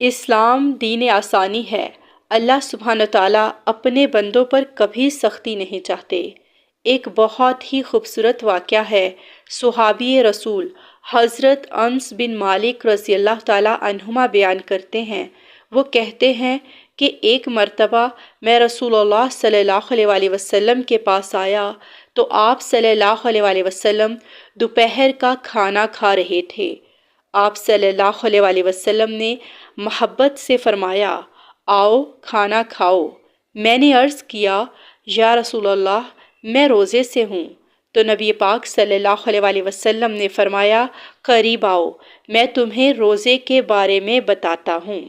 اسلام دین آسانی ہے۔ اللہ سبحانہ تعالیٰ اپنے بندوں پر کبھی سختی نہیں چاہتے۔ ایک بہت ہی خوبصورت واقعہ ہے۔ صحابی رسول حضرت انس بن مالک رضی اللہ تعالیٰ عنہما بیان کرتے ہیں، وہ کہتے ہیں کہ ایک مرتبہ میں رسول اللہ صلی اللہ علیہ وآلہ وسلم کے پاس آیا تو آپ صلی اللہ علیہ وآلہ وسلم دوپہر کا کھانا کھا رہے تھے۔ آپ صلی اللہ علیہ وآلہ وسلم نے محبت سے فرمایا، آؤ کھانا کھاؤ۔ میں نے عرض کیا، یا رسول اللہ میں روزے سے ہوں۔ تو نبی پاک صلی اللہ علیہ وآلہ وسلم نے فرمایا، قریب آؤ، میں تمہیں روزے کے بارے میں بتاتا ہوں۔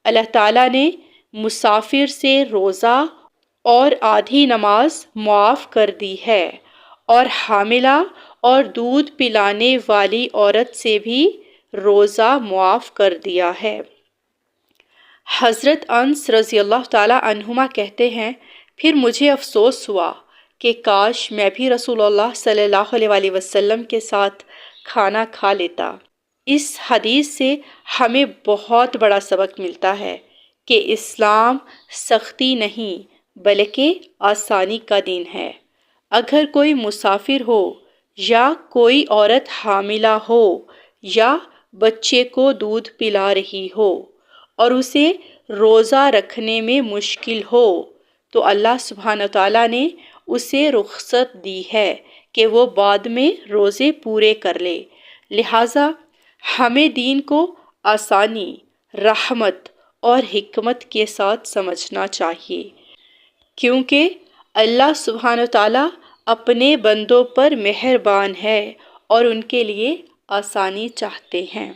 اللہ تعالیٰ نے مسافر سے روزہ اور آدھی نماز معاف کر دی ہے، اور حاملہ اور دودھ پلانے والی عورت سے بھی روزہ معاف کر دیا ہے۔ حضرت انس رضی اللہ تعالیٰ عنہما کہتے ہیں، پھر مجھے افسوس ہوا کہ کاش میں بھی رسول اللہ صلی اللہ علیہ وآلہ وسلم کے ساتھ کھانا کھا لیتا۔ اس حدیث سے ہمیں بہت بڑا سبق ملتا ہے کہ اسلام سختی نہیں بلکہ آسانی کا دین ہے۔ اگر کوئی مسافر ہو یا کوئی عورت حاملہ ہو یا بچے کو دودھ پلا رہی ہو اور اسے روزہ رکھنے میں مشکل ہو تو اللہ سبحانہ تعالیٰ نے اسے رخصت دی ہے کہ وہ بعد میں روزے پورے کر لے۔ لہٰذا ہمیں دین کو آسانی، رحمت اور حکمت کے ساتھ سمجھنا چاہیے، کیونکہ اللہ سبحانہ تعالیٰ اپنے بندوں پر مہربان ہے اور ان کے لیے آسانی چاہتے ہیں۔